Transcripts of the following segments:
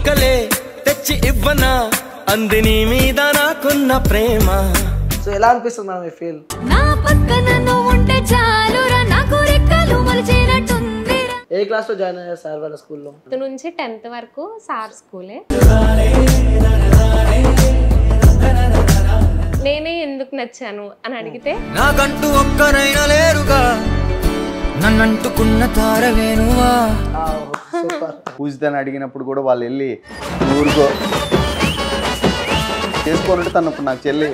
చుక్కలే తెచ్చి ఇవ్వనా అందిని మీద నాకున్న ప్రేమ. సో ఎలా అనిపిస్తుంది మేడం ఈ ఫీల్? నా పక్కన నువ్వు ఉంటే చాలురా నాకు రెక్కలు మొలిచేనట్టుంది. ఏ క్లాస్ లో జాయిన్ అయ్యారు సార్ వాళ్ళ స్కూల్లో? 5th నుంచి 10th వరకు సార్ స్కూలే. నేనే ఎందుకు నచ్చాను అని అడిగితే నాకంటూ ఒక్కరైనా లేరుగా నన్నంటుకున్న తారవేనువా. పూజితని అడిగినప్పుడు కూడా వాళ్ళు వెళ్ళి ఊరుకో చేసుకోనంటే తను నాకు చెల్లి.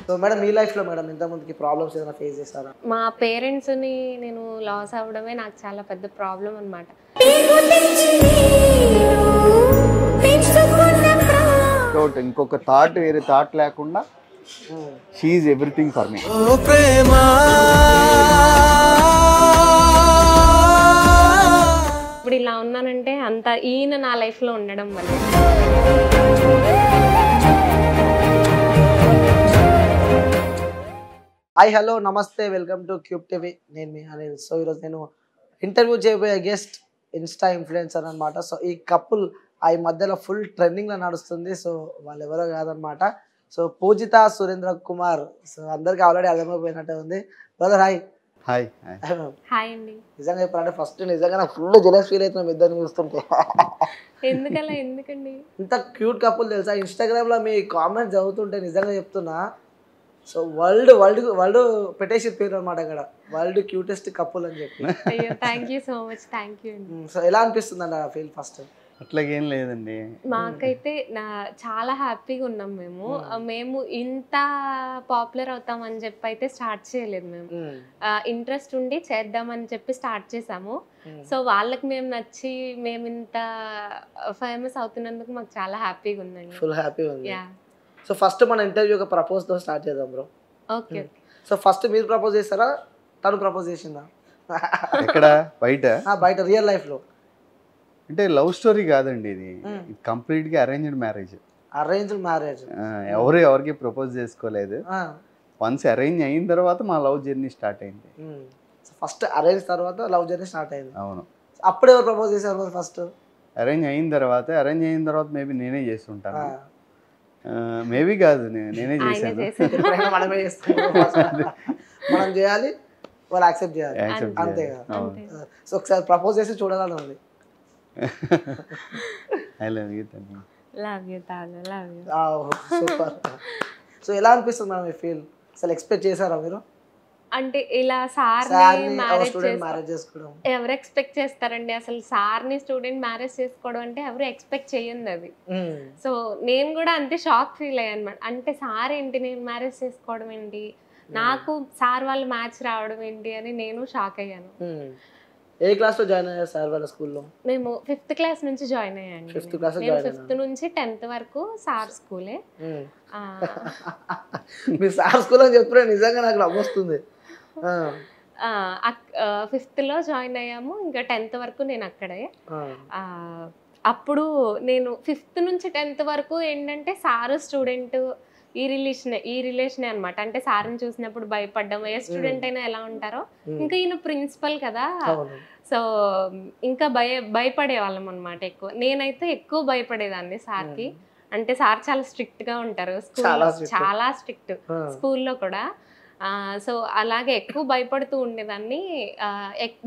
సో మేడం మీ లైఫ్ లో మేడం ఇంతకుముందుకి ప్రాబ్లమ్స్ ఏదైనా ఫేస్ చేశారా? మా పేరెంట్స్ని నేను లాస్ అవ్వడమే నాకు చాలా పెద్ద ప్రాబ్లం అనమాట. ఇంకొక థాట్ వేరే థాట్ లేకుండా she is everything for me. ఇప్పుడు ఇలా ఉన్నానంటే అంత ఈయన నా లైఫ్లో ఉండడం వల్ల. హాయ్ హలో నమస్తే, వెల్కమ్ టు క్యూబ్ టీవీ. నేను మీ అనిల్. సో ఈరోజు నేను ఇంటర్వ్యూ చేయబోయే గెస్ట్ ఇన్స్టా ఇన్ఫ్లుయెన్సర్ అనమాట. సో ఈ కపుల్ ఈ మధ్యలో ఫుల్ ట్రెండింగ్లో నడుస్తుంది. సో వాళ్ళు ఎవరో కాదనమాట. సో పూజిత సురేంద్ర కుమార్. సో అందరికి ఆల్రెడీ అర్థమైపోయినట్టే ఉంది. Brother hi. హాయ్ హాయ్ అండి. నిజంగా చెప్పాలంటే ఫస్ట్ నిజంగా నాకు ఫుల్ జెలస్ ఫీల్ అవుతున్నాం ఇద్దరిని చూస్తుంటే. ఎందుకలా ఎందుకండి? ఇంత క్యూట్ కపుల్ తెలుసా? ఇన్స్టాగ్రామ్లో మీ కామెంట్స్ చదువుతుంటే నిజంగా చెప్తున్నా. సో వరల్డ్ పెట్టేసి పేరు అనమాట అక్కడ, వరల్డ్ క్యూటెస్ట్ కపుల్ అని చెప్పి. అయ్యో thank you so much, thank you అండి. సో ఎలా అనిపిస్తుంది అండి ఆ ఫీల్ ఫస్ట్? అట్లాగేం లేదండి, మాకైతే చాలా హ్యాపీగా ఉన్నాం. మేము ఇంత పాపులర్ అవుతామని చెప్పి అయితే స్టార్ట్ చేయలేదు. మేము ఇంట్రెస్ట్ ఉండి చేద్దామని చెప్పి స్టార్ట్ చేసాము. సో వాళ్ళకి మేము నచ్చి మేము ఇంత ఫేమస్ అవుతున్నందుకు మాకు చాలా హ్యాపీగా ఉందండి. ఫుల్ హ్యాపీగా ఉంది. సో ఫస్ట్ మన ఇంటర్వ్యూ ఒక ప్రపోజ్ తో స్టార్ట్ చేద్దాం బ్రో. ఓకే. సో ఫస్ట్ మీరు ప్రపోజ్ చేస్తారా తను ప్రపోజ్ చేసిందా? ఎక్కడ? బయట రియల్ లైఫ్ లో? అంటే లవ్ స్టోరీ కాదండి, ఇది కంప్లీట్ గా అరేంజ్డ్ మ్యారేజ్. Arranged marriage. ఎవరికి ప్రపోజ్ చేసుకోలేదు. వన్స్ అరేంజ్ అయిన తర్వాత మా లవ్ జర్నీ స్టార్ట్ అయింది. ఫస్ట్ అరేంజ్ తర్వాత లవ్ జర్నీ స్టార్ట్ అయింది. అవును. అప్పుడు ఎవరు ప్రపోజ్ చేశారు ఫస్ట్? అరేంజ్ అయిన తర్వాత మేబీ నేనే చేస్తుంటాను. మేబీ కాదు, నేనే చేశాను. మనమే చేస్తాం, మనం చేయాలి, వాళ్ళు యాక్సెప్ట్ చేయాలి, అంతే కదా. సో ఒకసారి ప్రపోజ్ చేసి చూడాలని ఉంది. I love you. Super. So ఎలా అనిపిస్తుంది మేడం ఈ ఫీల్? అసలు ఎక్స్పెక్ట్ చేశారా మీరు? అంటే ఇలా మ్యారేజ్ చేసుకోవడం ఎవరు ఎక్స్పెక్ట్ చేస్తారండి? అసలు సార్ని స్టూడెంట్ మ్యారేజ్ చేసుకోవడం అంటే ఎవరు ఎక్స్పెక్ట్ చేయండి అది. సో నేను కూడా అంతే షాక్ ఫీల్ అయ్యాను అనమాట. అంటే సార్ ఏంటి నేను మ్యారేజ్ చేసుకోవడం ఏంటి, నాకు సార్ వాళ్ళు మ్యాచ్ రావడం ఏంటి అని నేను షాక్ అయ్యాను. ఏ క్లాస్ లో జాయిన్ అయ్యారు సార్ వాళ్ళ స్కూల్లో? మేము 5th క్లాస్ నుంచి జాయిన్ అయ్యాను. 5th నుంచి 10th వరకు సార్ స్కూలే. మీరు సార్ స్కూల్ అని చెప్తున్నా నిజంగా నాకు నవ్వొస్తుంది. 5th లో జాయిన్ అయ్యాము, ఇంకా 10th వరకు నేను అక్కడే. అప్పుడు నేను 5th నుంచి 10th వరకు ఏంటంటే సారు స్టూడెంట్ ఈ రిలేషనే అనమాట. అంటే సార్ని చూసినప్పుడు భయపడ్డం, ఏ స్టూడెంట్ అయినా ఎలా ఉంటారో, ఇంకా ఈయన ప్రిన్సిపల్ కదా, సో ఇంకా భయపడే వాళ్ళం అనమాట. నేనైతే ఎక్కువ భయపడేదాన్ని సార్కి. అంటే సార్ చాలా స్ట్రిక్ట్ గా ఉంటారు స్కూల్లో, చాలా స్ట్రిక్ట్ స్కూల్లో కూడా. సో అలాగే ఎక్కువ భయపడుతూ ఉండేదాన్ని.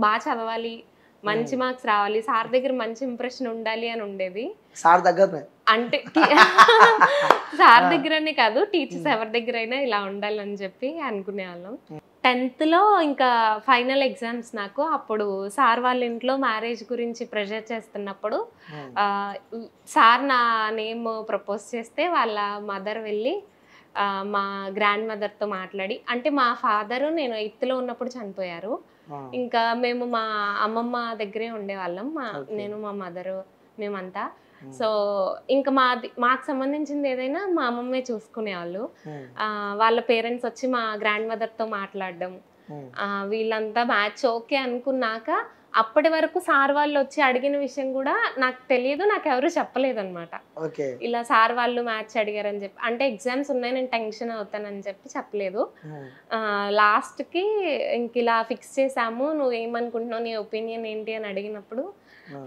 బాగా చదవాలి, మంచి మార్క్స్ రావాలి, సార్ దగ్గర మంచి ఇంప్రెషన్ ఉండాలి అని ఉండేది. సార్ దగ్గర అంటే సార్ దగ్గరనే కాదు, టీచర్స్ ఎవరి దగ్గర అయినా ఇలా ఉండాలని చెప్పి అనుకునేవాళ్ళం. 10th లో ఇంకా ఫైనల్ ఎగ్జామ్స్ నాకు. అప్పుడు సార్ వాళ్ళ ఇంట్లో మ్యారేజ్ గురించి ప్రెషర్ చేస్తున్నప్పుడు సార్ నా నేమ్ ప్రపోజ్ చేస్తే వాళ్ళ మదర్ వెళ్ళి మా గ్రాండ్ మదర్తో మాట్లాడి, అంటే మా ఫాదరు నేను 8th లో ఉన్నప్పుడు చనిపోయారు. ఇంకా మేము మా అమ్మమ్మ దగ్గరే ఉండేవాళ్ళం, నేను మా మదరు మేమంతా. సో ఇంకా మాకు సంబంధించింది ఏదైనా మా అమ్మమ్మే చూసుకునేవాళ్ళు. వాళ్ళ పేరెంట్స్ వచ్చి మా గ్రాండ్ మదర్తో మాట్లాడడం, వీళ్ళంతా మ్యాచ్ ఓకే అనుకున్నాక అప్పటి వరకు సార్ వాళ్ళు వచ్చి అడిగిన విషయం కూడా నాకు తెలియదు, నాకు ఎవరు చెప్పలేదు అనమాట. ఇలా సార్ వాళ్ళు మ్యాచ్ అడిగారని చెప్పి, అంటే ఎగ్జామ్స్ ఉన్నాయి నేను టెన్షన్ అవుతానని చెప్పి చెప్పలేదు. లాస్ట్కి ఇంక ఇలా ఫిక్స్ చేసాము, నువ్వు ఏమనుకుంటున్నావు, నీ ఒపీనియన్ ఏంటి అని అడిగినప్పుడు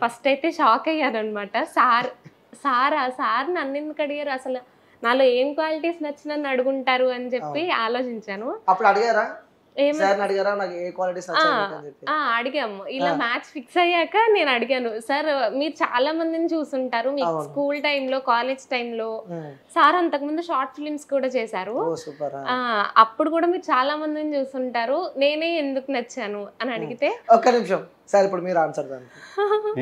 ఫస్ట్ అయితే షాక్ అయ్యాను అనమాట. సార్ నన్ను ఎందుకు అడిగారు, అసలు నాలో ఏం క్వాలిటీస్ నచ్చినని అడుగుంటారు అని చెప్పి ఆలోచించాను. అప్పుడు అడిగారా సార్ అడిగారా నాకు ఏ క్వాలిటీస్ నచ్చాయి చెప్పి? అడిగాము. ఇలా మ్యాచ్ ఫిక్స్ అయ్యాక నేను అడిగాను, సార్ మీరు చాలా మందిని చూసుంటారు మీకు స్కూల్ టైంలో, కాలేజ్ టైంలో. సార్ అంతకుముందు షార్ట్ ఫిలిమ్స్ కూడా చేశారు. అప్పుడు కూడా మీరు చాలా మందిని చూసుంటారు, నేనే ఎందుకు నచ్చాను అని అడిగితే, ఒక్క నిమిషం సార్ ఇప్పుడు మీరు ఆన్సర్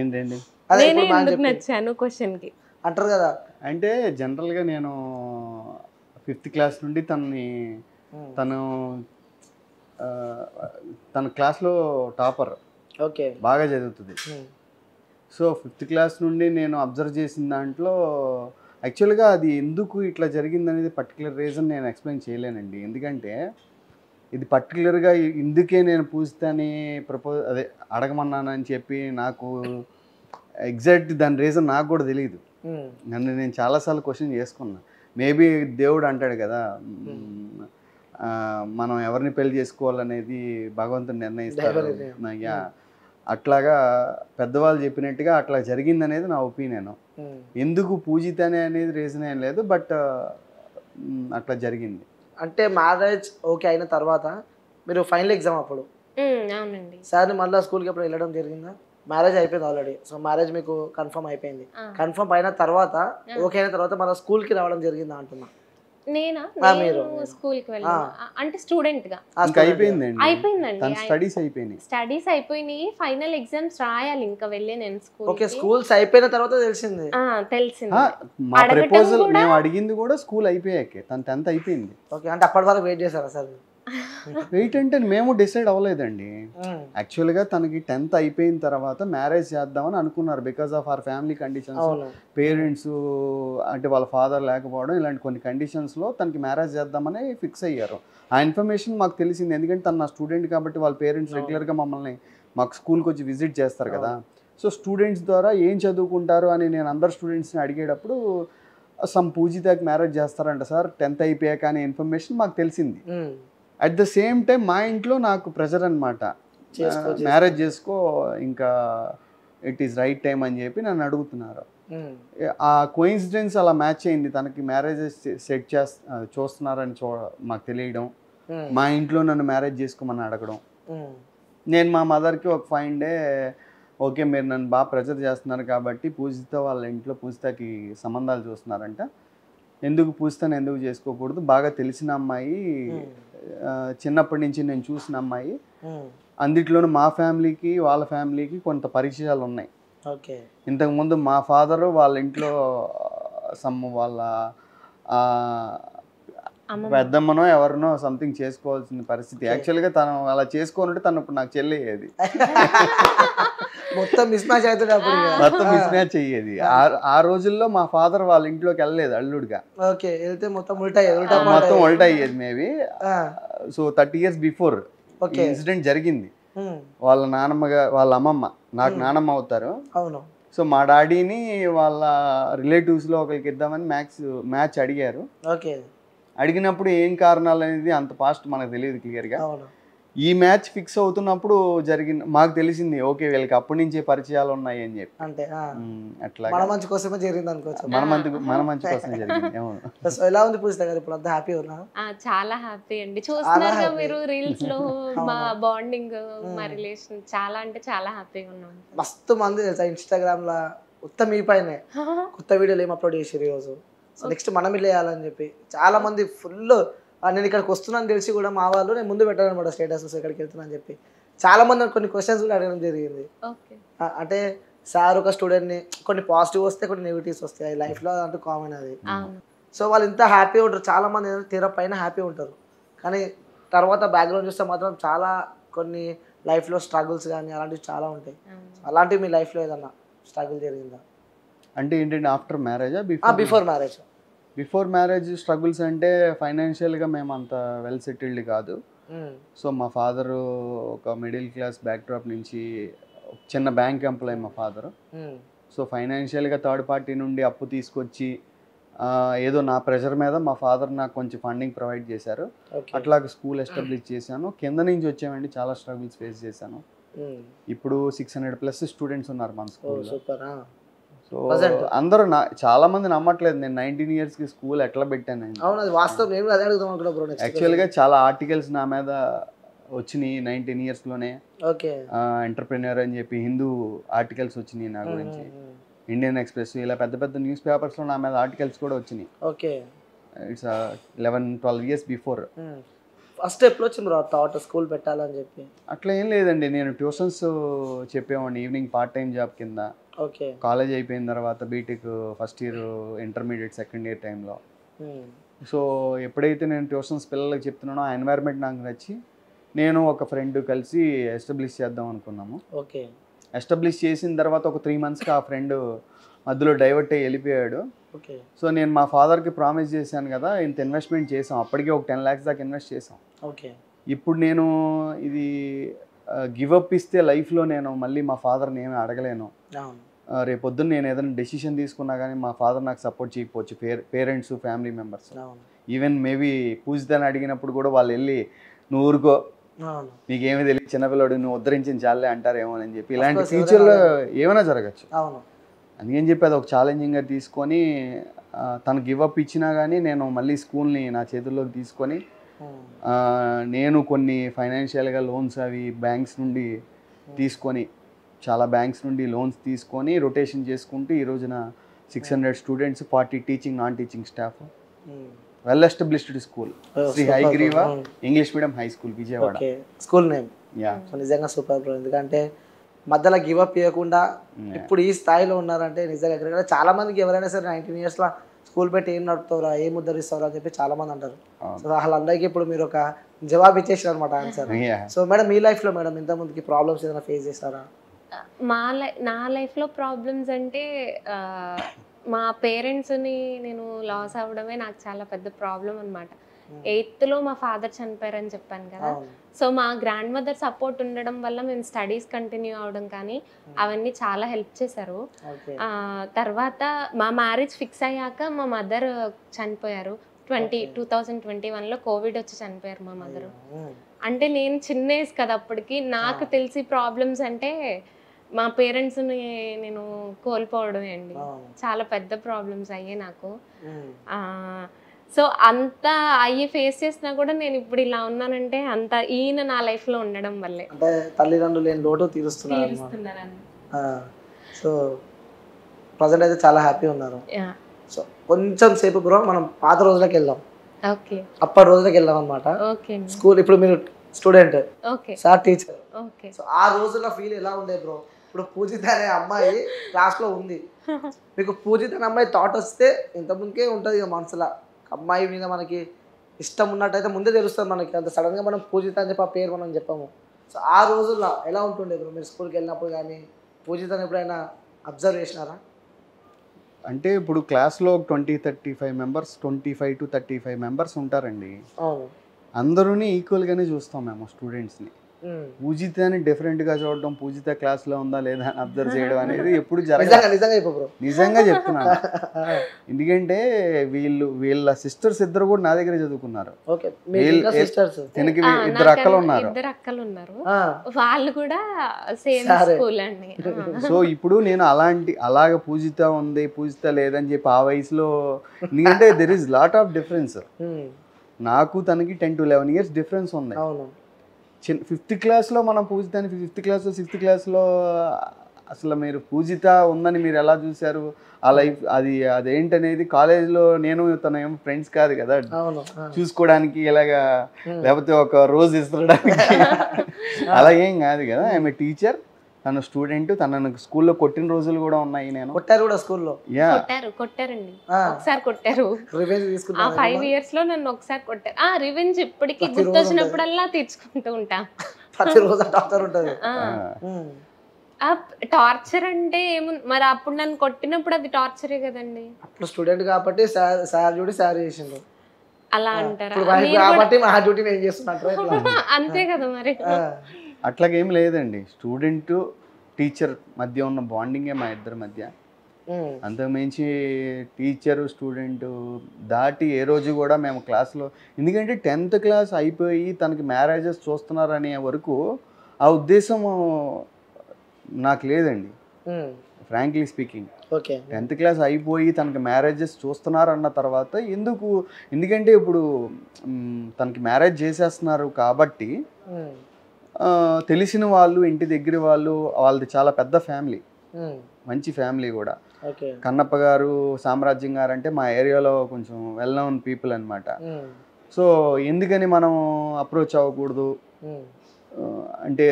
ఏంటండి నేనే ఎందుకు నచ్చాను క్వశ్చన్ కి అంటారు కదా. అంటే జనరల్గా నేను 5th క్లాస్ నుండి తన క్లాస్లో టాపర్, ఓకే, బాగా చదువుతుంది. సో 5th క్లాస్ నుండి నేను అబ్జర్వ్ చేసిన దాంట్లో యాక్చువల్గా అది ఎందుకు ఇట్లా జరిగిందనేది పర్టికులర్ రీజన్ నేను ఎక్స్ప్లెయిన్ చేయలేనండి. ఎందుకంటే ఇది పర్టికులర్గా ఇందుకే నేను పూజితని అదే అడగమన్నానని చెప్పి నాకు ఎగ్జాక్ట్ దాని రీజన్ నాకు కూడా తెలియదు. నన్ను నేను చాలాసార్లు క్వశ్చన్ చేసుకున్నా. మేబీ దేవుడు అంటాడు కదా, మనం ఎవరిని పెళ్లి చేసుకోవాలనేది భగవంతుడు నిర్ణయిస్తాడు. అట్లాగా పెద్దవాళ్ళు చెప్పినట్టుగా అట్లా జరిగిందనేది నా ఒపీనియన్. ఎందుకు పూజిత అనేది రీజన్ ఏం లేదు, బట్ అట్లా జరిగింది. అంటే మ్యారేజ్ ఓకే అయిన తర్వాత మీరు ఫైనల్ ఎగ్జామ్ అప్పుడు సార్ మళ్ళీ స్కూల్కి ఎప్పుడు వెళ్ళడం జరిగిందా? మ్యారేజ్ అయిపోయింది ఆల్రెడీ, సో మ్యారేజ్ మీకు కన్ఫర్మ్ అయిపోయింది. కన్ఫర్మ్ అయిన తర్వాత ఓకే అయిన తర్వాత మళ్ళీ స్కూల్కి రావడం జరిగిందా అంటున్నా. నేనా స్కూల్కి వెళ్ళాను అంటే స్టూడెంట్ గా అయిపోయిందండి. స్టడీస్ అయిపోయినాయి, ఫైనల్ ఎగ్జామ్స్ రాయాలి ఇంకా వెళ్ళే నేను స్కూల్. ఓకే, స్కూల్స్ అయిపోయిన తర్వాత తెలిసింది. మా ప్రపోజల్ మేము అడిగింది కూడా స్కూల్ అయిపోయాకే, తన 10th అయిపోయింది. ఓకే, అంటే అప్పటి వరకు వెయిట్ చేశారా సార్? వెయిట్ అంటే మేము డిసైడ్ అవ్వలేదండి. యాక్చువల్గా తనకి 10th అయిపోయిన తర్వాత మ్యారేజ్ చేద్దామని అనుకున్నారు. Because of our family conditions, parents అంటే వాళ్ళ ఫాదర్ లేకపోవడం, ఇలాంటి కొన్ని కండిషన్స్లో తనకి మ్యారేజ్ చేద్దామని ఫిక్స్ అయ్యారు. ఆ ఇన్ఫర్మేషన్ మాకు తెలిసింది, ఎందుకంటే తను నా స్టూడెంట్ కాబట్టి వాళ్ళ పేరెంట్స్ రెగ్యులర్గా మాకు స్కూల్కి వచ్చి విజిట్ చేస్తారు కదా. సో స్టూడెంట్స్ ద్వారా ఏం చదువుకుంటారు అని నేను అందరు స్టూడెంట్స్ని అడిగేటప్పుడు సమ్ పూజితకి మ్యారేజ్ చేస్తారంట సార్ 10th అయిపోయాక అనే ఇన్ఫర్మేషన్ మాకు తెలిసింది. అట్ ద సేమ్ టైం మా ఇంట్లో నాకు ప్రెషర్ అనమాట, మ్యారేజ్ చేసుకో ఇంకా ఇట్ ఈస్ రైట్ టైం అని చెప్పి నన్ను అడుగుతున్నారు. ఆ కోయిన్సిడెన్స్ అలా మ్యాచ్ అయింది. తనకి మ్యారేజెస్ సెట్ చూస్తున్నారని మాకు తెలియడం, మా ఇంట్లో నన్ను మ్యారేజ్ చేసుకోమని అడగడం. నేను మా మదర్కి ఒక ఫైన్ డే ఓకే మీరు నన్ను బాగా ప్రెషర్ చేస్తున్నారు కాబట్టి పూజిత వాళ్ళ ఇంట్లో పూజితకి సంబంధాలు చూస్తున్నారంట, ఎందుకు పూజితను ఎందుకు చేసుకోకూడదు, బాగా తెలిసిన అమ్మాయి, చిన్నప్పటి నుంచి నేను చూసిన అమ్మాయి, అందుట్లోనూ మా ఫ్యామిలీకి వాళ్ళ ఫ్యామిలీకి కొంత పరిచయాలు ఉన్నాయి. ఇంతకుముందు మా ఫాదరు వాళ్ళ ఇంట్లో వాళ్ళ పెద్దమ్మనో ఎవరినో సంథింగ్ చేసుకోవాల్సిన పరిస్థితి. యాక్చువల్గా తను అలా చేసుకోనుంటే తను ఇప్పుడు నాకు చెల్లయ్యేది, మొత్తం మిస్ మ్యాచ్ అయ్యేది. ఆ రోజుల్లో మా ఫాదర్ వాళ్ళ ఇంట్లోకి వెళ్ళలేదు అల్లుడుగా, మొత్తం ఉల్టా అయ్యేది maybe. So 30 years before incident జరిగింది. వాళ్ళ వాళ్ళ అమ్మమ్మ నాకు నానమ్మ అవుతారు. సో మా డాడీని వాళ్ళ రిలేటివ్స్లో ఒకరికి ఇద్దామని మ్యాచ్ అడిగారు. అడిగినప్పుడు ఏం కారణాలు అనేది అంత పాస్ట్ మనకు తెలియదు క్లియర్గా. ఈ మ్యాచ్ ఫిక్స్ అవుతున్నప్పుడు మాకు తెలిసింది ఓకే వీళ్ళకి అప్పటి నుంచే పరిచయాలు ఉన్నాయి అని చెప్పి. అంటే అట్లా మన మంచి కోసమే జరిగింది అనుకోవచ్చు. మన మంచి కోసమే జరిగింది. సో ఎలా ఉంది పూజిత గారు ఇప్పుడు? అంత హ్యాపీ ఉన్నా? చాలా హ్యాపీ అండి. చూస్తున్నారు మీరు రీల్స్ లో మా బాండింగ్, మా రిలేషన్ చాలా అంటే చాలా హ్యాపీగా ఉన్నాం. మస్తు మంది తెలుసా ఇన్స్టాగ్రామ్ లా ఉత్తమ మీ పైనే కొత్త వీడియోలు ఏం అప్లోడ్ చేసారు ఈరోజు, నెక్స్ట్ మనం ఇల్లు వేయాలని చెప్పి చాలా మంది ఫుల్. నేను ఇక్కడికి వస్తున్నాను తెలిసి కూడా మా వాళ్ళు నేను ముందు పెట్టాను అనమాట స్టేటస్ ఇక్కడికి వెళ్తున్నాను చెప్పి. చాలా మంది కొన్ని క్వశ్చన్స్ కూడా అడగడం జరిగింది. అంటే సార్ ఒక స్టూడెంట్ని కొన్ని పాజిటివ్ వస్తాయి, కొన్ని నెగిటివ్స్ వస్తాయి లైఫ్లో, అంటూ కామన్ అది. సో వాళ్ళు ఇంత హ్యాపీ ఉంటారు, చాలా మంది తీర పైన హ్యాపీ ఉంటారు, కానీ తర్వాత బ్యాక్గ్రౌండ్ చూస్తే మాత్రం చాలా కొన్ని లైఫ్లో స్ట్రగుల్స్ కానీ అలాంటివి చాలా ఉంటాయి. అలాంటివి మీ లైఫ్లో ఏదన్నా స్ట్రగుల్ జరిగిందా? అంటే ఏంటంటే ఆఫ్టర్ మ్యారేజా before marriage? Before marriage struggles అంటే ఫైనాన్షియల్గా మేము అంత వెల్ సెటిల్డ్ కాదు. సో మా ఫాదరు ఒక మిడిల్ క్లాస్ బ్యాక్డ్రాప్ నుంచి చిన్న బ్యాంక్ ఎంప్లాయీ మా ఫాదరు. సో ఫైనాన్షియల్గా థర్డ్ పార్టీ నుండి అప్పు తీసుకొచ్చి ఏదో నా ప్రెషర్ మీద మా ఫాదర్ నాకు కొంచెం ఫండింగ్ ప్రొవైడ్ చేశారు. అట్లాగే స్కూల్ ఎస్టాబ్లిష్ చేశాను. కింద నుంచి వచ్చామండి, చాలా స్ట్రగుల్స్ ఫేస్ చేశాను. ఇప్పుడు 600+ స్టూడెంట్స్ ఉన్నారు మన స్కూల్లో. సూపర్. సో అందరూ చాలా మంది నమ్మట్లేదు నేను 19 yearsకి స్కూల్ ఎట్లా పెట్టాను. అవును, అది వాస్తవం. నేను అదే అడుగుదాం అనుకున్నా బ్రో. యాక్చువల్గా చాలా ఆర్టికల్స్ నా మీద వచ్చినాయి 19 yearsలోనే. ఓకే. ఎంటర్ప్రెన్యూర్ అని చెప్పి హిందూ ఆర్టికల్స్ వచ్చినాయి నా గురించి. ఇండియన్ ఎక్స్ప్రెస్ ఇలా పెద్ద పెద్ద న్యూస్ పేపర్స్లో నా మీద ఆర్టికల్స్ కూడా వచ్చినాయి. Okay. It's 11-12 years before. First ఎప్పుడు వచ్చింది బ్రో థాట్ స్కూల్ పెట్టాలని చెప్పి? అట్లా ఏం లేదండి, నేను ట్యూషన్స్ చెప్పేవాడిని ఈవినింగ్ పార్ట్ టైం జాబ్ కింద. ఓకే. కాలేజ్ అయిపోయిన తర్వాత BTech first year, intermediate second year టైంలో. సో ఎప్పుడైతే నేను ట్యూషన్స్ పిల్లలకి చెప్తున్నానో ఆ ఎన్వైర్న్మెంట్ నాకు నచ్చి నేను ఒక ఫ్రెండ్ కలిసి ఎస్టాబ్లిష్ చేద్దాం అనుకున్నాము. ఓకే. ఎస్టాబ్లిష్ చేసిన తర్వాత ఒక 3 monthsకి ఆ ఫ్రెండ్ మధ్యలో డైవర్ట్ అయ్యి వెళ్ళిపోయాడు. ఓకే. సో నేను మా ఫాదర్కి ప్రామిస్ చేశాను కదా, ఇంత ఇన్వెస్ట్మెంట్ చేసాం, అప్పటికే ఒక 10 lakhs దాకా ఇన్వెస్ట్ చేసాం. ఓకే. ఇప్పుడు నేను ఇది గివప్ ఇస్తే లైఫ్లో నేను మళ్ళీ మా ఫాదర్ని ఏమీ అడగలేను. రేపొద్దున్న నేను ఏదైనా డెసిషన్ తీసుకున్నా కానీ మా ఫాదర్ నాకు సపోర్ట్ చేయకపోవచ్చు, parents, family members. Even maybe పూజితాన్ని అడిగినప్పుడు కూడా వాళ్ళు వెళ్ళి నువ్వు ఊరుకో, నీకేమీ తెలియదు, చిన్నపిల్లడు, నువ్వు ఉద్ధరించిన చాలే అంటారేమో అని చెప్పి. ఇలాంటి ఫ్యూచర్లో ఏమైనా జరగచ్చు. అందుకని చెప్పి అది ఒక ఛాలెంజింగ్గా తీసుకొని తను గివప్ ఇచ్చినా కానీ నేను మళ్ళీ స్కూల్ని నా చేతుల్లోకి తీసుకొని నేను కొన్ని ఫైనాన్షియల్గా లోన్స్ అవి బ్యాంక్స్ నుండి తీసుకొని, చాలా బ్యాంక్స్ నుండి లోన్స్ తీసుకొని రొటేషన్ చేసుకుంటూ ఈ రోజున 600 students, 40 teaching, non teaching staff, well established school, Shri Hayagriva English medium high school, Vijayawada school name. నిజంగా సూపర్ బ్రో. ఎందుకంటే మధ్యలో గివప్ ఇవ్వకుండా ఇప్పుడు ఈ స్థాయిలో ఉన్నారంటే నిజంగా చాలా మందికి ఎవరైనా సరే 19 yearsలో స్కూల్ పెట్టి ఏం నడుపుతావురా, ఏం ఉద్ధరిస్తావురా అని చెప్పి చాలా మంది అంటారు. సో వాళ్ళందరికీ ఇప్పుడు మీరు ఒక జవాబు ఇచ్చేసారు అనమాట, ఆన్సర్. సో మేడం మీ లైఫ్లో మేడం ఇంతకుముందుకి ప్రాబ్లమ్స్ ఏదైనా ఫేస్ చేస్తారా? నా లైఫ్లో ప్రాబ్లమ్స్ అంటే మా పేరెంట్స్ని నేను లాస్ అవ్వడమే నాకు చాలా పెద్ద ప్రాబ్లం అనమాట. 8th మా ఫాదర్ చనిపోయారని చెప్పాను కదా. సో మా గ్రాండ్ మదర్ సపోర్ట్ ఉండడం వల్ల మేము స్టడీస్ కంటిన్యూ అవడం కానీ అవన్నీ చాలా హెల్ప్ చేశారు. తర్వాత మా మ్యారేజ్ ఫిక్స్ అయ్యాక మా మదర్ చనిపోయారు. 2021లో కోవిడ్ వచ్చి చనిపోయారు మా మదరు. అంటే నేను చిన్న ఏజ్ కదా అప్పటికి, నాకు తెలిసి ప్రాబ్లమ్స్ అంటే మా పేరెంట్స్ని నేను కోల్పోవడమే అండి. చాలా పెద్ద ప్రాబ్లమ్స్ అయ్యాయి నాకు. సో అంత అయ్యి ఫేస్ చేసినా కూడా నేను ఇప్పుడు ఇలా ఉన్నానంటే అంత ఈయన నా లైఫ్లో ఉండడం వల్లే. అంటే తల్లిదండ్రులు లేని లోటు తీరుస్తున్నారు. సో ప్రజెంట్ అయితే చాలా హ్యాపీ ఉన్నారు. సో కొంచెం సేపు బ్రో మనం పాత రోజులకు వెళ్దాం. ఓకే. అప్పటి రోజులకు వెళ్దాం అనమాట. ఓకే. స్కూల్ ఇప్పుడు మీరు student, okay, sir teacher. Okay. So ఆ రోజుల్లో ఫీల్ ఎలా ఉండే బ్రో? ఇప్పుడు పూజిత అనే అమ్మాయి క్లాస్లో ఉంది, మీకు పూజిత అనే అమ్మాయి థాట్ వస్తే ఇంతకుముందుకే ఉంటుంది ఇక మనసులో, అమ్మాయి మీద మనకి ఇష్టం ఉన్నట్టయితే ముందే తెలుస్తుంది మనకి. అంత సడన్గా మనం పూజిత అని చెప్పి ఆ పేరు మనం చెప్పాము. సో ఆ రోజుల్లో ఎలా ఉంటుండే బ్రో? మీరు స్కూల్కి వెళ్ళినప్పుడు కానీ పూజితని ఎప్పుడైనా అబ్జర్వ్ చేసినారా? అంటే ఇప్పుడు క్లాస్లో 20-35 మెంబర్స్, 25 to 35 మెంబర్స్ ఉంటారండి. అందరూని ఈక్వల్గానే చూస్తాం మేము స్టూడెంట్స్ని. పూజితని డిఫరెంట్గా చూడడం, పూజిత క్లాస్లో ఉందా లేదా అని అబ్జర్వ్ చేయడం అనేది ఎప్పుడు జరగదు. నిజంగా చెప్తున్నాను. ఎందుకంటే వీళ్ళ సిస్టర్స్ ఇద్దరు కూడా నా దగ్గర చదువుకున్నారు. తనకి 2 అక్కలు ఉన్నారు. వాళ్ళు కూడా సేమ్ స్కూల్ అండి. సో ఇప్పుడు నేను అలాగ పూజిత ఉంది, పూజిత లేదని చెప్పి ఆ వయసులో, ఎందుకంటే there is lot of difference. నాకు తనకి 10 to 11 years డిఫరెన్స్ ఉంది. 5th క్లాస్లో మనం పూజితాన్ని 5th క్లాస్లో 6th క్లాస్లో అసలు మీరు పూజిత ఉందని మీరు ఎలా చూశారు? ఆ లైఫ్ అదేంటనేది కాలేజ్లో నేను తన ఏమో ఫ్రెండ్స్ కాదు కదా చూసుకోవడానికి, ఇలాగా లేకపోతే ఒక రోజు ఇస్తడానికి అలాగేం కాదు కదా. ఐఎమ్ ఏ టీచర్, తన స్టూడెంట్. తనను స్కూల్లో కొట్టిన రోజులు కూడా ఉన్నాయి. నేను కొట్టారు కూడా స్కూల్లో? కొట్టారండి, ఒకసారి కొట్టారు. 5 years లో నన్ను ఒకసారి కొట్టారు. రివెంజ్ ఇప్పటికి గుర్తొచ్చినప్పుడల్లా తీర్చుకుంటూ ఉంటా. టార్చర్ అంటే మరి అప్పుడు నన్ను కొట్టినప్పుడు అది టార్చరే కదండి. అప్పుడు స్టూడెంట్ కాబట్టి సార్ డ్యూటీ సార్ చేసిండు అలా అంటారా? అంతే కదా మరి. అట్లాగేం లేదండి. స్టూడెంట్ టీచర్ మధ్య ఉన్న బాండింగే మా ఇద్దరి మధ్య. అంతకుమించి టీచరు స్టూడెంట్ దాటి ఏ రోజు కూడా మేము క్లాస్లో, ఎందుకంటే 10th క్లాస్ అయిపోయి తనకి మ్యారేజెస్ చూస్తున్నారనే వరకు ఆ ఉద్దేశం నాకు లేదండి, frankly speaking. Okay 10th class అయిపోయి తనకి మ్యారేజెస్ చూస్తున్నారు అన్న తర్వాత ఎందుకంటే ఇప్పుడు తనకి మ్యారేజ్ చేసేస్తున్నారు కాబట్టి తెలిసిన వాళ్ళు, ఇంటి దగ్గర వాళ్ళు, వాళ్ళది చాలా పెద్ద ఫ్యామిలీ, మంచి ఫ్యామిలీ కూడా. ఓకే కన్నప్ప గారు, సామ్రాజ్యం గారు అంటే మా ఏరియాలో కొంచెం వెల్ నోన్ పీపుల్ అనమాట. సో ఎందుకని మనం అప్రోచ్ అవ్వకూడదు అంటే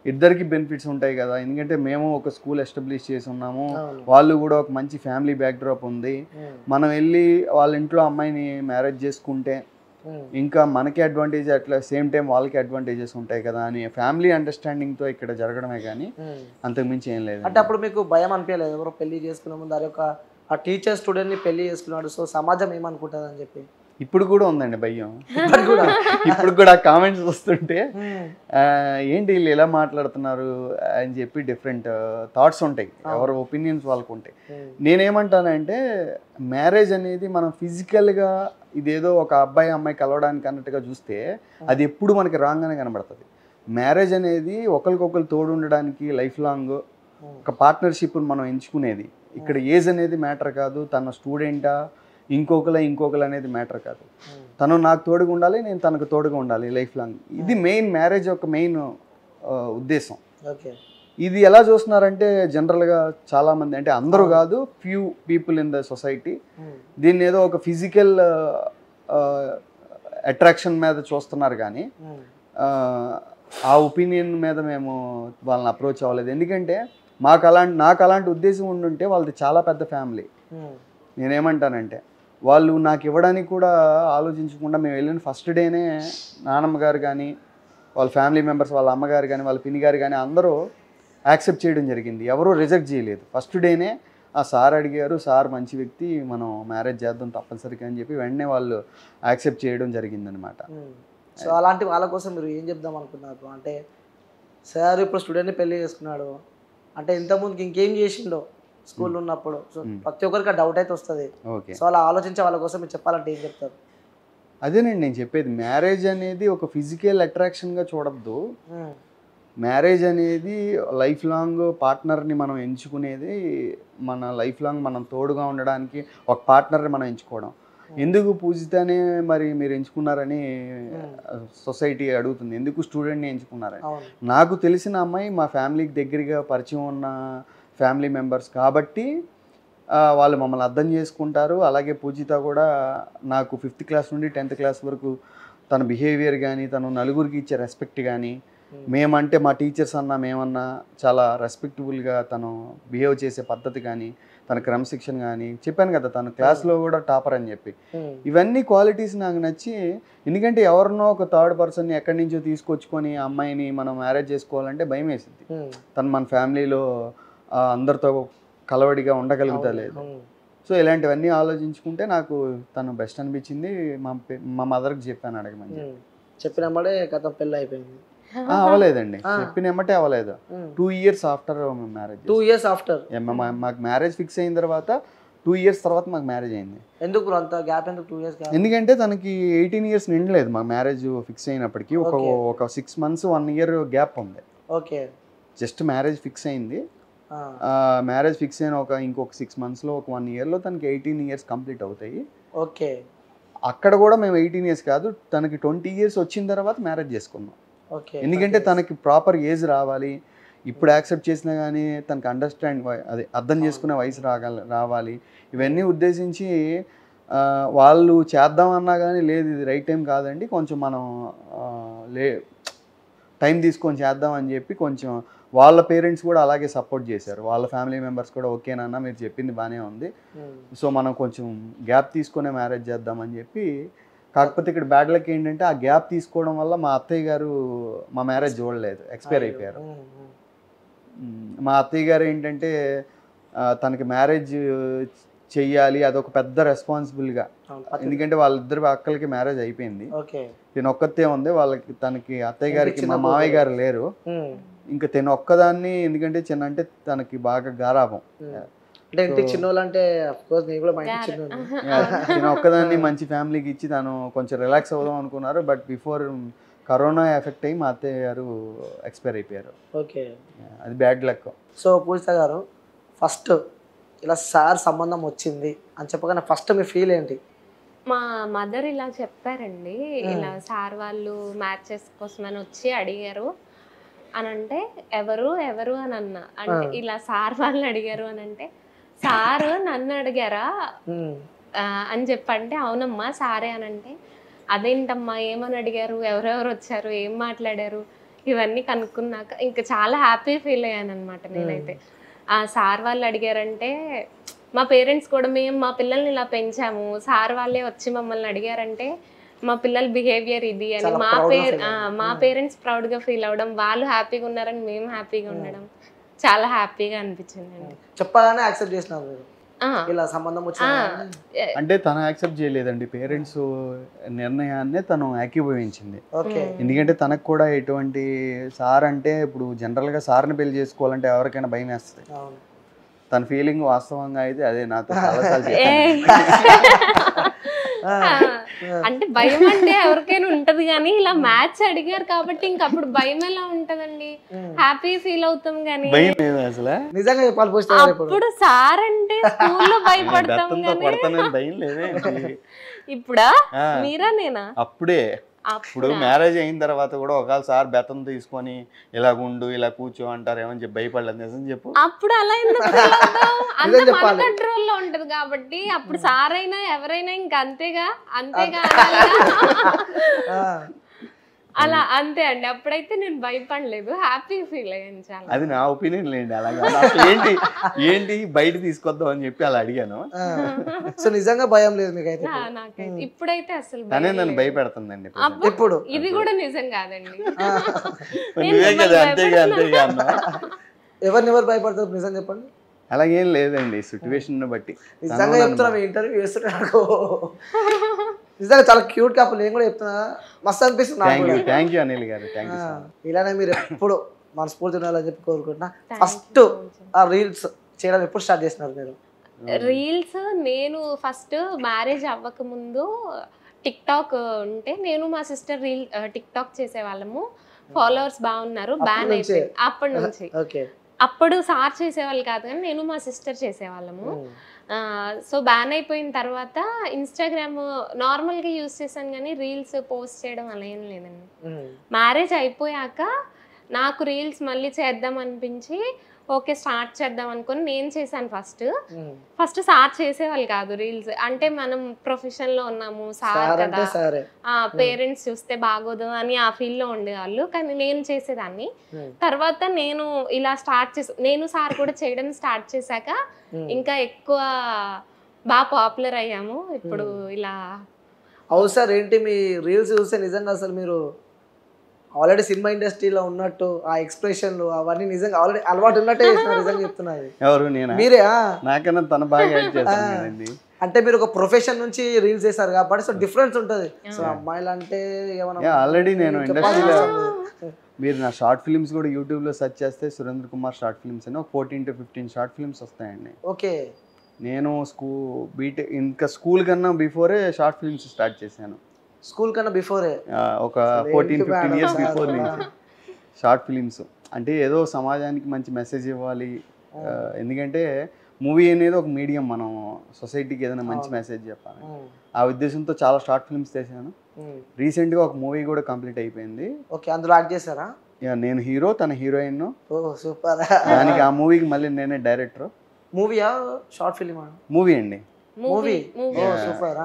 ఇద్దరికి బెనిఫిట్స్ ఉంటాయి కదా. ఎందుకంటే మేము ఒక స్కూల్ ఎస్టాబ్లిష్ చేసి ఉన్నాము, వాళ్ళు కూడా ఒక మంచి ఫ్యామిలీ బ్యాక్డ్రాప్ ఉంది. మనం వెళ్ళి వాళ్ళ ఇంట్లో అమ్మాయిని మ్యారేజ్ చేసుకుంటే ఇంకా మనకి అడ్వాంటేజ్, అట్లా సేమ్ టైం వాళ్ళకి అడ్వాంటేజెస్ ఉంటాయి కదా అని ఫ్యామిలీ అండర్స్టాండింగ్తో ఇక్కడ జరగడమే కానీ అంతకుమించి ఏం లేదు. అంటే అప్పుడు మీకు భయం అనిపించలేదు ఎవరో పెళ్లి చేసుకునే ముందు అరే ఆ టీచర్ స్టూడెంట్ని పెళ్లి చేసుకున్నాడు, సో సమాజం ఏమనుకుంటుంది అని చెప్పి? ఇప్పుడు కూడా ఉందండి భయం. ఇప్పుడు కూడా కామెంట్స్ వస్తుంటే ఏంటి వీళ్ళు ఎలా మాట్లాడుతున్నారు అని చెప్పి డిఫరెంట్ థాట్స్ ఉంటాయి, ఎవరి ఒపీనియన్స్ వాళ్ళకు ఉంటాయి. నేనేమంటానంటే మ్యారేజ్ అనేది మనం ఫిజికల్గా ఇదేదో ఒక అబ్బాయి అమ్మాయి కలవడానికి అన్నట్టుగా చూస్తే అది ఎప్పుడు మనకి రాంగ్గానే కనబడుతుంది. మ్యారేజ్ అనేది ఒకరికొకరు తోడు ఉండడానికి లైఫ్ లాంగ్ ఒక పార్ట్నర్షిప్ మనం ఎంచుకునేది. ఇక్కడ ఏజ్ అనేది మ్యాటర్ కాదు, తన స్టూడెంటా ఇంకొకరు అనేది మ్యాటర్ కాదు. తను నాకు తోడుగా ఉండాలి, నేను తనకు తోడుగా ఉండాలి లైఫ్ లాంగ్. ఇది మెయిన్ మ్యారేజ్ యొక్క మెయిన్ ఉద్దేశం. ఇది ఎలా చూస్తున్నారంటే జనరల్గా చాలామంది, అంటే అందరూ కాదు, few people in the society దీన్ని ఏదో ఒక ఫిజికల్ అట్రాక్షన్ మీద చూస్తున్నారు కానీ ఆ ఒపీనియన్ మీద మేము వాళ్ళని అప్రోచ్ అవ్వలేదు. ఎందుకంటే నాకు అలాంటి ఉద్దేశం ఉండుంటే వాళ్ళది చాలా పెద్ద ఫ్యామిలీ. నేనేమంటానంటే వాళ్ళు నాకు ఇవ్వడానికి కూడా ఆలోచించకుండా మేము వెళ్ళిన ఫస్ట్ డేనే నానమ్మ గారు కానీ, వాళ్ళ ఫ్యామిలీ మెంబర్స్, వాళ్ళ అమ్మగారు కానీ, వాళ్ళ పిన్ని గారు కానీ అందరూ యాక్సెప్ట్ చేయడం జరిగింది. ఎవరూ రిజెక్ట్ చేయలేదు. ఫస్ట్ డేనే ఆ సార్ అడిగారు, సార్ మంచి వ్యక్తి, మనం మ్యారేజ్ చేద్దాం తప్పనిసరిగా అని చెప్పి వెంటనే వాళ్ళు యాక్సెప్ట్ చేయడం జరిగిందనమాట. సో అలాంటి వాళ్ళ కోసం మీరు ఏం చెప్దాం అనుకున్నారు? అంటే సార్ ఇప్పుడు స్టూడెంట్ని పెళ్లి చేసుకున్నాడు అంటే ఇంతకుముందుకి ఇంకేం చేసిండో స్కూల్లో ఉన్నప్పుడు, సో ప్రతి ఒక్కరికి ఆ డౌట్ అయితే వస్తుంది. సో అలా ఆలోచించే వాళ్ళ కోసం మీరు చెప్పాలంటే ఏం చెప్తారు? అదేనండి నేను చెప్పేది, మ్యారేజ్ అనేది ఒక ఫిజికల్ అట్రాక్షన్గా చూడద్దు. మ్యారేజ్ అనేది లైఫ్ లాంగ్ పార్ట్నర్ని మనం ఎంచుకునేది, మన లైఫ్ లాంగ్ మనం తోడుగా ఉండడానికి ఒక పార్ట్నర్ని మనం ఎంచుకోవడం. ఎందుకు పూజితనే మరి మీరు ఎంచుకున్నారని సొసైటీ అడుగుతుంది, ఎందుకు స్టూడెంట్ని ఎంచుకున్నారని. నాకు తెలిసిన అమ్మాయి మా ఫ్యామిలీకి దగ్గరగా పరిచయం ఉన్న ఫ్యామిలీ మెంబర్స్ కాబట్టి వాళ్ళు మమ్మల్ని అర్థం చేసుకుంటారు. అలాగే పూజిత కూడా నాకు 5th క్లాస్ నుండి 10th క్లాస్ వరకు తన బిహేవియర్ కానీ, తను నలుగురికి ఇచ్చే రెస్పెక్ట్ కానీ, మేమంటే మా టీచర్స్ అన్నా మేమన్నా చాలా రెస్పెక్టబుల్గా తను బిహేవ్ చేసే పద్ధతి కానీ, తన క్రమశిక్షణ కానీ, చెప్పాను కదా తను క్లాస్లో కూడా టాపర్ అని చెప్పి, ఇవన్నీ క్వాలిటీస్ నాకు నచ్చి. ఎందుకంటే ఎవరినో ఒక థర్డ్ పర్సన్ని ఎక్కడి నుంచో తీసుకొచ్చుకొని అమ్మాయిని మనం మ్యారేజ్ చేసుకోవాలంటే భయం వేసింది. తను మన ఫ్యామిలీలో అందరితో కలవడిగా ఉండగలుగుతా లేదు. సో ఇలాంటివన్నీ ఆలోచించుకుంటే నాకు తను బెస్ట్ అనిపించింది. మా మదర్కి చెప్పాను అడగమని. చెప్పినమ్మడే కథ పెళ్ళి అయిపోయింది? అవ్వలేదండి, చెప్పిన ఎమ్మటే అవ్వలేదు. 2 years after marriage. 2 years after మాకు మ్యారేజ్ ఫిక్స్ అయిన తర్వాత 2 years తర్వాత మాకు మ్యారేజ్ అయింది. ఎందుకు అంత గ్యాప్? ఎందుకు 2 years? ఎందుకంటే తనకి 18 years నిండలేదు మా మ్యారేజ్ ఫిక్స్ అయినప్పటికీ. ఒక 6 months 1 year గ్యాప్ ఉంది. ఓకే, జస్ట్ మ్యారేజ్ ఫిక్స్ అయింది. మ్యారేజ్ ఫిక్స్ అయిన ఇంకొక 6 monthsలో ఒక 1 yearలో తనకి 18 years కంప్లీట్ అవుతాయి. ఓకే, అక్కడ కూడా మేము 18 years కాదు, తనకి 20 years వచ్చిన తర్వాత మ్యారేజ్ చేసుకున్నాం. ఎందుకంటే తనకి ప్రాపర్ ఏజ్ రావాలి. ఇప్పుడు యాక్సెప్ట్ చేసినా కానీ తనకు అర్థం చేసుకునే వయసు రావాలి. ఇవన్నీ ఉద్దేశించి వాళ్ళు చేద్దామన్నా కానీ లేదు ఇది రైట్ టైం కాదండి, కొంచెం మనం టైం తీసుకొని చేద్దామని చెప్పి కొంచెం వాళ్ళ పేరెంట్స్ కూడా అలాగే సపోర్ట్ చేశారు. వాళ్ళ ఫ్యామిలీ మెంబర్స్ కూడా ఓకేనన్నా మీరు చెప్పింది బాగానే ఉంది, సో మనం కొంచెం గ్యాప్ తీసుకునే మ్యారేజ్ చేద్దామని చెప్పి. కాకపోతే ఇక్కడ బ్యాడ్ లక్ ఏంటంటే ఆ గ్యాప్ తీసుకోవడం వల్ల మా అత్తయ్య గారు మా మ్యారేజ్ చూడలేదు, ఎక్స్పైర్ అయిపోయారు. మా అత్తయ్య గారు ఏంటంటే తనకి మ్యారేజ్ చెయ్యాలి, అదొక పెద్ద రెస్పాన్సిబుల్గా. ఎందుకంటే వాళ్ళిద్దరు అక్కలకి మ్యారేజ్ అయిపోయింది, తిన ఒక్కతే ఉంది. తనకి అత్తయ్య గారికి మా మావయ్య గారు లేరు, ఇంకా తిన ఒక్కదాన్ని. ఎందుకంటే చిన్న అంటే తనకి బాగా గారాభం. నేను ఒక్కదాన్ని మంచి ఫ్యామిలీకి ఇచ్చి తను కొంచెం రిలాక్స్ అవుదాం అనుకున్నారు. బట్ బిఫోర్ కరోనా ఎఫెక్ట్ అయ్యి మా అత్తయ్య గారు ఎక్స్పైర్ అయిపోయారు. ఓకే. అది బ్యాడ్ లక్. సో పూజిత గారు ఫస్ట్ ఇలా సార్ సంబంధం వచ్చింది అని చెప్పగానే ఫస్ట్ మీ ఫీల్ ఏంటి? మా మదర్ ఇలా చెప్పారండి, ఇలా సార్ వాళ్ళు మ్యాచెస్ కోసమని వచ్చి అడిగారు అని అంటే ఎవరు ఎవరు అని అన్నా. అంటే ఇలా సార్ వాళ్ళని అడిగారు అని అంటే సార్ నన్ను అడిగారా అని చెప్పంటే అవునమ్మా సారే అని అంటే అదేంటమ్మా ఏమని అడిగారు, ఎవరెవరు వచ్చారు, ఏం మాట్లాడారు, ఇవన్నీ కనుక్కున్నాక ఇంకా చాలా హ్యాపీ ఫీల్ అయ్యాను అనమాట నేనైతే. ఆ సార్ వాళ్ళు అడిగారంటే మా పేరెంట్స్ కూడా మేము మా పిల్లల్ని ఇలా పెంచాము, సార్ వాళ్ళే వచ్చి మమ్మల్ని అడిగారంటే మా పిల్లల బిహేవియర్ ఇది అని మా పేరెంట్స్ ప్రౌడ్గా ఫీల్ అవ్వడం, వాళ్ళు హ్యాపీగా ఉన్నారని మేము హ్యాపీగా ఉండడం చాలా హ్యాపీగా అనిపించింది అండి. చెప్పాలని యాక్సెప్ట్ చేసినారు మీరు ఇలా సంబంధం వచ్చింది అంటే తను యాక్సెప్ట్ చేయలేదండి, పేరెంట్స్ నిర్ణయాన్ని తను ఏకీభవించింది. ఎందుకంటే తనకు కూడా ఎటువంటి సార్ అంటే ఇప్పుడు జనరల్గా సార్ని పెళ్లి చేసుకోవాలంటే ఎవరికైనా భయం వేస్తుంది. తన ఫీలింగ్ వాస్తవంగా అయితే అదే నాతో చాలాసార్లు అంటే భయం అంటే ఎవరికైనా ఉంటది కానీ ఇలా మ్యాచ్ అడిగారు కాబట్టి ఇంకప్పుడు భయం ఎలా ఉంటదండి, హ్యాపీ ఫీల్ అవుతాం కానీ నిజంగా అప్పుడు సార్ అంటే స్కూల్లో భయపడతాం కానీ ఇప్పుడా మీరా నేనా అప్పుడే ఇప్పుడు మ్యారేజ్ అయిన తర్వాత కూడా ఒకవేళ సార్ బెత్తం తీసుకొని ఇలా గుండు ఇలా కూర్చో అంటారు ఏమని చెప్పి భయపడలేదు నిజం చెప్పు. అప్పుడు అలా మన కంట్రోల్లో ఉంటది కాబట్టి అప్పుడు సార్ అయినా ఎవరైనా ఇంకా అంతేగా అంతేగా అలా అంతే అండి. అప్పుడైతే నేను భయపడలేదు, హ్యాపీ ఫీల్ అయ్యాను చాలా. అది నా ఒపీనియన్ లేండి. అలాగే ఏంటి ఏంటి బయట తీసుకొద్దాం అని చెప్పి అలా అడిగాను. సో నిజంగా భయం లేదు మీకైతే? నాకైతే ఇప్పుడైతే అసలు తనే నన్ను భయపెడుతుందండి. ఇప్పుడు ఇది కూడా నిజం కాదండి. అంతేగా అంతేగా అన్నా. ఎవరు భయపడతారు నిజం చెప్పండి? అలాగేం లేదండి, సిచ్యువేషన్ బట్టి. నిజంగా చెప్తున్నా, ఇంటర్వ్యూ చేస్తున్నాడు నిజంగా చాలా క్యూట్ కపుల్. నేను కూడా చెప్తున్నా, మస్తు అనిపిస్తుంది. థ్యాంక్ యూ అనిల్ గారు. ఇలానే మీరు ఎప్పుడు మనస్ఫూర్తి ఉండాలని చెప్పి కోరుకుంటున్నా. ఫస్ట్ ఆ రీల్స్ చేయడం ఎప్పుడు స్టార్ట్ చేసినారు మీరు? రీల్స్ నేను ఫస్ట్ మ్యారేజ్ అవ్వక ముందు టిక్ టాక్ ఉంటే నేను మా సిస్టర్ టిక్ టాక్ చేసేవాళ్ళము. ఫాలోవర్స్ బాగున్నారు, బ్యాన్ అయిపోయింది అప్పటి నుంచి. అప్పుడు సార్ చేసేవాళ్ళు కాదు కానీ నేను మా సిస్టర్ చేసేవాళ్ళము. సో బ్యాన్ అయిపోయిన తర్వాత ఇన్స్టాగ్రామ్ నార్మల్గా యూజ్ చేశాను కానీ రీల్స్ పోస్ట్ చేయడం అలా ఏం లేదండి. మ్యారేజ్ అయిపోయాక నాకు రీల్స్ మళ్ళీ చేద్దాం అనిపించి ఓకే స్టార్ట్ చేద్దాం అనుకుని నేను చేశాను. ఫస్ట్ సార్ చేసేవాళ్ళు కాదు రీల్స్. అంటే మనం ప్రొఫెషన్ లో ఉన్నాము, సార్ కదా, పేరెంట్స్ చూస్తే బాగోదు అని ఆ ఫీల్ లో ఉండేవాళ్ళు. కానీ నేను చేసేదాన్ని. తర్వాత నేను ఇలా నేను సార్ కూడా చేయడం స్టార్ట్ చేశాక ఇంకా ఎక్కువ బాగా పాపులర్ అయ్యాము. ఇప్పుడు ఇలా అవును సార్. ఏంటి మీ రీల్స్ చూస్తే నిజంగా అసలు మీరు ఆల్రెడీ సినిమా ఇండస్ట్రీలో ఉన్నట్టు ఆ ఎక్స్ప్రెషన్లు అవన్నీ నిజంగా ఆల్రెడీ అలవాటు ఉన్నట్టే నిజంగా చెప్తున్నది. ఎవరు నేనా? మీరే. నాకన్నా తన బాగా అంటే మీరు ఒక ప్రొఫెషన్ నుంచి రీల్స్ చేశారు కాబట్టి సో డిఫరెన్స్ ఉంటుంది. సో అమ్మాయిలు అంటే ఆల్రెడీ నేను ఇండస్ట్రీలో మీరు నా షార్ట్ ఫిల్మ్స్ కూడా యూట్యూబ్లో సెర్చ్ చేస్తే సురేంద్ర కుమార్ షార్ట్ ఫిల్మ్స్ అని 14 to 15 షార్ట్ ఫిల్మ్స్ వస్తాయండి. ఓకే. నేను బీటెక్ ఇంకా స్కూల్ కన్నా బిఫోరే షార్ట్ ఫిల్మ్స్ స్టార్ట్ చేశాను. స్కూల్ కన్నా బిఫోరే ఒక 14-15 ఇయర్స్ బిఫోర్ నుంచి షార్ట్ ఫిలిమ్స్. అంటే ఏదో సమాజానికి మంచి మెసేజ్ ఇవ్వాలి. ఎందుకంటే మూవీ అనేది ఒక మీడియం, మనం సొసైటీకి ఏదైనా మంచి మెసేజ్ చెప్పాలి. ఆ ఉద్దేశంతో చాలా షార్ట్ ఫిల్మ్స్ చేశాను. రీసెంట్గా ఒక మూవీ కూడా కంప్లీట్ అయిపోయింది. ఓకే, అందులో యాక్ట్ చేశారా? నేను హీరో, తన హీరోయిన్. సూపర్. దానికి ఆ మూవీకి మళ్ళీ నేనే డైరెక్టర్. మూవీయా షార్ట్ ఫిల్మ్? మూవీ అండి. మూవీ. సూపర్.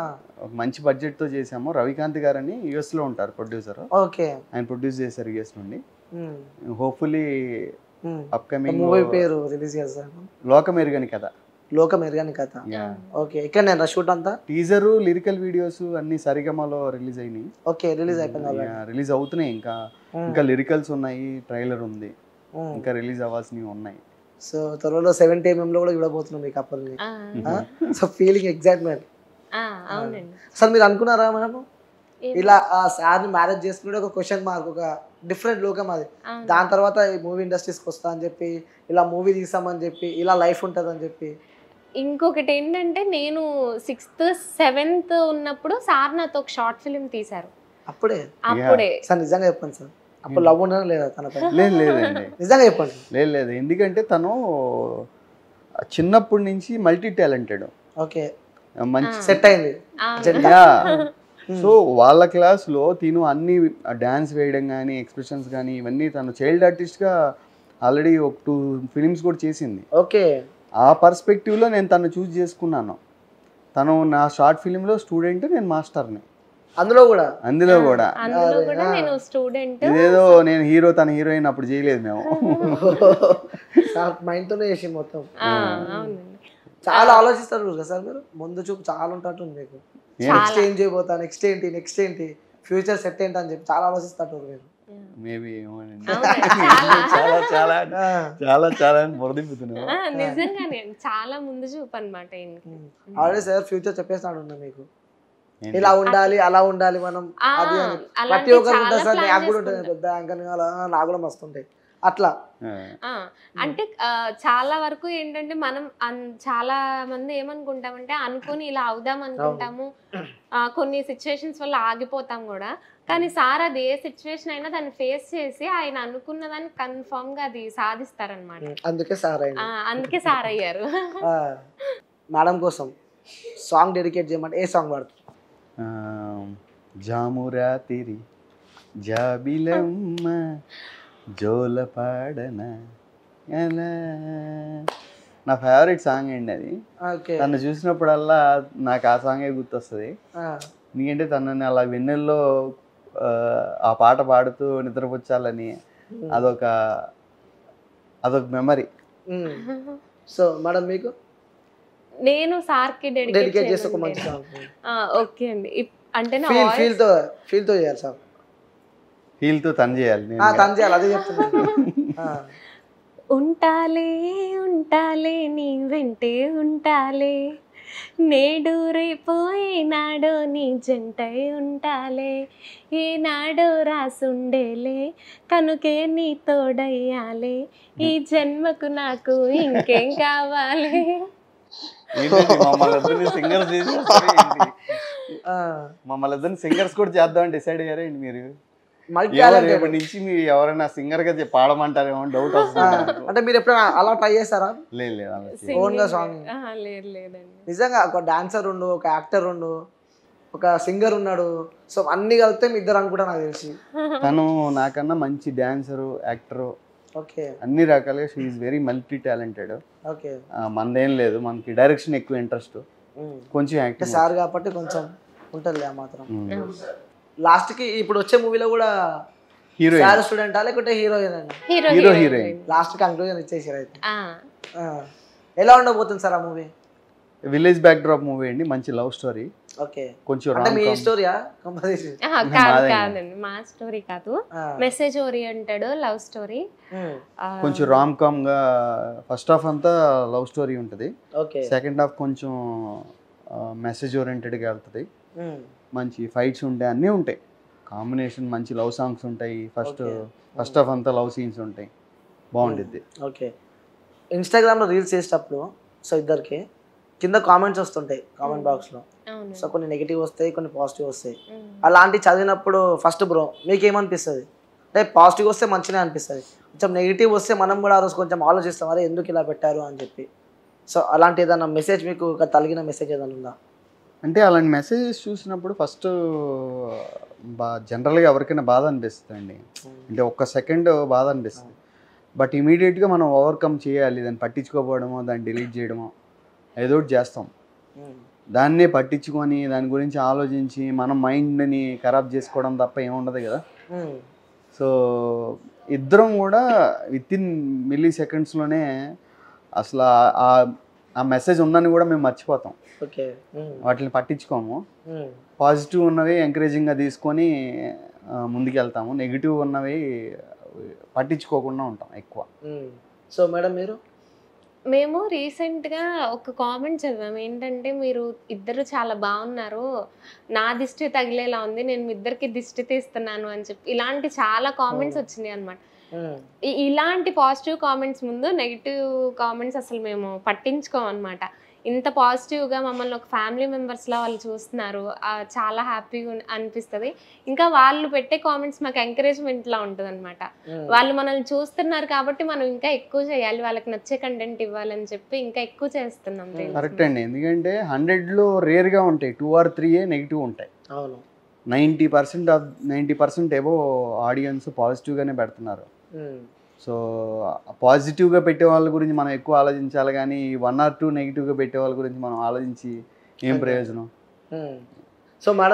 ఒక మంచి బడ్జెట్ తో చేసాము. రవికాంత్ గారు అని యుఎస్ లో ఉంటారు ప్రొడ్యూసర్. ఓకే. ఆయన ప్రొడ్యూస్ చేశారు యుఎస్ నుండి. హోప్ఫుల్లీ అప్కమింగ్ మూవీ పేరు రిలీజ్ చేస్తాను. లోకమెరుగని కథ. లోకమెరుగని కథ. ఓకే. ఇక్కడ నేను షూట్ అంతా టీజర్, లిరికల్ వీడియోస్ అన్ని సరిగమలో రిలీజ్ అయినాయి. ఓకే, రిలీజ్ అయిపోయింది. రిలీజ్ అవుతున్నాయి. ఇంకా లిరికల్స్ ఉన్నాయి, ట్రైలర్ ఉంది, ఇంకా రిలీజ్ అవ్వాల్సినవి ఉన్నాయి. సో త్వరలో 70mm లో కూడా చూడబోతున్నాం మీ కపుల్ని. So feeling excitement. అసలు మీరు అనుకున్నారా మనము ఇలా సార్ని మ్యారేజ్ చేసుకుంటే ఒక క్వశ్చన్ మార్క్, ఒక డిఫరెంట్ లోకం అది. దాని తర్వాత ఈ మూవీ ఇండస్ట్రీస్కి వస్తా అని చెప్పి, ఇలా మూవీ తీసామని చెప్పి, ఇలా లైఫ్ ఉంటుంది అని చెప్పి. ఇంకొకటి ఏంటంటే నేను 6th, 7th ఉన్నప్పుడు సార్ నాతో ఒక షార్ట్ ఫిల్మ్ తీశారు. అప్పుడే సార్ నిజంగా చెప్పండి సార్, అప్పుడు లవ్ ఉండడం లేదా తనపై? లేదండి, నిజంగా చెప్పండి. లేదు. ఎందుకంటే తను చిన్నప్పటి నుంచి మల్టీ టాలెంటెడ్. ఓకే, మంచి సెట్ అయింది. సో వాళ్ళ క్లాస్లో తిను అన్ని డాన్స్ వేయడం కానీ ఎక్స్ప్రెషన్స్ కానీ ఇవన్నీ తను చైల్డ్ ఆర్టిస్ట్గా ఆల్రెడీ ఒక 2 ఫిలిమ్స్ కూడా చేసింది. ఓకే, ఆ పర్స్పెక్టివ్లో నేను తను చూస్ చేసుకున్నాను. తను నా షార్ట్ ఫిలింలో స్టూడెంట్, నేను మాస్టర్ని. అందులో కూడా నేను స్టూడెంట్. ఇదేదో నేను హీరో తన హీరోయిన్ అప్పుడు చేయలేదు మేము. మైండ్తోనే చేసి మొత్తం. చాలా ఆలోచిస్తారు కదా సార్ మీరు, ముందు చూపు చాలా ఉంటట్టుంది మీకు. నెక్స్ట్ ఏం చేయబోతా, నెక్స్ట్ ఏంటి ఫ్యూచర్ సెట్ ఏంటి అని చెప్పి చాలా ఆలోచిస్తారు మీరు. మేబీ చాలా బురదిప్పుతున్నావు. నిజంగానే చాలా ముందు చూపు అనమాట. ఆల్రెడీ సార్ ఫ్యూచర్ చెప్పేస్తాడు మీకు, ఇలా ఉండాలి అలా ఉండాలి మనం, అది ప్రతి ఒక్కరు ఉంటుంది సార్. నాకు కూడా ఉంటుంది, పెద్ద యాంకర్ నాకు కూడా మస్తు ఉంటాయి అట్లా. అంటే చాలా వరకు ఏంటంటే మనం చాలా మంది ఏమనుకుంటామంటే అనుకుని ఇలా అవుదాం అనుకుంటాము, కొన్ని సిచ్యువేషన్స్ వల్ల ఆగిపోతాం కూడా. కానీ సార్ అది ఏ సిచ్యువేషన్ అయినా దాన్ని ఫేస్ చేసి ఆయన అనుకున్న దాన్ని కన్ఫర్మ్ గా అది సాధిస్తారనమాట. అందుకే సార్ అయ్యారు. మేడం కోసం సాంగ్ డెడికేట్ చేయమంటే ఏ సాంగ్ పాడుతుంది? జామురా తిరి జాబిలమ్మ జోల పాడన అలా, నా ఫేవరెట్ సాంగ్ అండి అది. తను చూసినప్పుడల్లా నాకు ఆ సాంగే గుర్తొస్తుంది. ఎందుకంటే తనని అలా వెన్నెల్లో ఆ పాట పాడుతూ నిద్రపుచ్చాలని అదొక మెమరీ. సో మేడం మీకు? నేను సార్కి డెడికేట్ చేసే ఒక మంచి సాంగ్. ఓకే అండి, అంటే నా వాయిస్ ఫీల్ తో చేయాలి సార్. ఫీల్ తో తను చేయాలి, అదే చెప్తున్నాను. ఉంటాలే నీ వెంటే ఉంటాలే, నేడు రేపు ఏనాడో నీ జంటై ఉంటాలే, ఏనాడో రాసుండేలే కనుకే నీ తోడయ్యాలే, ఈ జన్మకు నాకు ఇంకేం కావాలి. మమ్మల్ని ఇద్దరిని సింగర్స్ కూడా చేద్దామని డిసైడ్ అయ్యారండి మీరు? రేపటి నుంచి మీరు ఎవరైనా సింగర్ గా పాడమంటారేమో డౌట్ వస్తుంది. అంటే మీరు ఎప్పుడైనా అలా ట్రై చేస్తారా? లేదు, ఓన్ గా సాంగ్. నిజంగా ఒక డాన్సర్ ఉండు, ఒక యాక్టర్ ఉండు, ఒక సింగర్ ఉన్నాడు, సో అన్ని కలిపితే మీ ఇద్దరు అనుకుంటా నాకు తెలిసి. తను నాకన్నా మంచి డాన్సరు, యాక్టరు, ఓకే, అన్ని రకాలుగా she is very multi talented. Okay, మనదేం లేదు, మనకి డైరెక్షన్ ఎక్కువ ఇంట్రెస్ట్, కొంచెం యాక్టింగ్ సార్ కాబట్టి కొంచెం ఉంటుంది ఆ మాత్రం. లాస్ట్ కి ఇప్పుడు వచ్చే మూవీలో కూడా హీరోయిన్ స్టూడెంటా లేకుంటే హీరోయిన్? లాస్ట్ కంక్లూజన్ ఇచ్చేసారు అయితే. ఎలా ఉండబోతుంది సార్ ఆ movie? Village back drop movie అండి, మంచి లవ్ స్టోరీ. ఓకే, కొంచెం అంటే మీ స్టోరీయా? కాదండి, మా స్టోరీ కాదు, మెసేజ్ ఓరియంటెడ్ లవ్ స్టోరీ. కొంచెం రామ్ కామ్ గా ఫస్ట్ హాఫ్ అంతా లవ్ స్టోరీ ఉంటుంది, సెకండ్ హాఫ్ కొంచెం మెసేజ్ ఓరియంటెడ్ గా వెళ్తుంది. మంచి ఫైట్స్ ఉంటాయి, అన్నీ ఉంటాయి, కాంబినేషన్ మంచి లవ్ సాంగ్స్ ఉంటాయి. ఫస్ట్ హాఫ్ అంతా లవ్ సీన్స్ ఉంటాయి, బాగుంటుంది. ఓకే, ఇన్స్టాగ్రామ్లో రీల్స్ చేసేటప్పుడు సో ఇద్దరికి కింద కామెంట్స్ వస్తుంటాయి కామెంట్ బాక్స్లో. సో కొన్ని నెగిటివ్ వస్తాయి, కొన్ని పాజిటివ్ వస్తాయి. అలాంటివి చదివినప్పుడు ఫస్ట్ బ్రో మీకు ఏమనిపిస్తుంది? అంటే పాజిటివ్ వస్తే మంచిగా అనిపిస్తుంది, కొంచెం నెగిటివ్ వస్తే మనం కూడా ఆ రోజు కొంచెం ఆలోచిస్తాం, అరే ఎందుకు ఇలా పెట్టారు అని చెప్పి. సో అలాంటి ఏదైనా మెసేజ్ మీకు తగిలిన మెసేజ్ ఏదైనా ఉందా? అంటే అలాంటి మెసేజెస్ చూసినప్పుడు ఫస్ట్ జనరల్గా ఎవరికైనా బాధ అనిపిస్తుంది అండి, అంటే ఒక్క సెకండ్ బాధ అనిపిస్తుంది. బట్ ఇమీడియట్గా మనం ఓవర్కమ్ చేయాలి, దాన్ని పట్టించుకోకపోవడమో దాన్ని డిలీట్ చేయడమో ఏదో ఒకటి చేస్తాం. దాన్నే పట్టించుకొని దాని గురించి ఆలోచించి మనం మైండ్ని ఖరాబ్ చేసుకోవడం తప్ప ఏముండదు కదా. సో ఇద్దరం కూడా వితిన్ మిల్లీ సెకండ్స్లోనే అసలు ఆ మెసేజ్ ఉందని కూడా మేము మర్చిపోతాం, వాటిని పట్టించుకోము. పాజిటివ్ ఉన్నవి ఎంకరేజింగ్గా తీసుకొని ముందుకెళ్తాము, నెగిటివ్ ఉన్నవి పట్టించుకోకుండా ఉంటాం ఎక్కువ. సో మేడం మేము రీసెంట్గా ఒక కామెంట్ చదివాము, ఏంటంటే మీరు ఇద్దరు చాలా బాగున్నారు, నా దిష్టి తగిలేలా ఉంది, నేను మీ ఇద్దరికి దిష్టి తీస్తున్నాను అని చెప్పి ఇలాంటి చాలా కామెంట్స్ వచ్చినాయి అనమాట. ఇలాంటి పాజిటివ్ కామెంట్స్ ముందు నెగిటివ్ కామెంట్స్ అసలు మేము పట్టించుకోం అనమాట. ఇంత పాజిటివ్గా మమ్మల్ని ఒక ఫ్యామిలీ మెంబర్స్లా వాళ్ళు చూస్తున్నారు, చాలా హ్యాపీగా అనిపిస్తుంది. ఇంకా వాళ్ళు పెట్టే కామెంట్స్ మాకు ఎంకరేజ్మెంట్లా ఉంటుంది అనమాట. వాళ్ళు మనల్ని చూస్తున్నారు కాబట్టి మనం ఇంకా ఎక్కువ చేయాలి, వాళ్ళకి నచ్చే కంటెంట్ ఇవ్వాలని చెప్పి ఇంకా ఎక్కువ చేస్తున్నాం. కరెక్ట్ అండి, ఎందుకంటే 100లో రేర్గా ఉంటాయి 2 or 3 నెగిటివ్ ఉంటాయి. అవును, 90% ఏవో ఆడియన్స్ పాజిటివ్గానే పెడుతున్నారు. సో పాజిటివ్గా పెట్టే వాళ్ళ గురించి మనం ఎక్కువ ఆలోచించాలి, కానీ 1 or 2 నెగిటివ్గా పెట్టే వాళ్ళ గురించి మనం ఆలోచించి ఏం ప్రయోజనం? So madam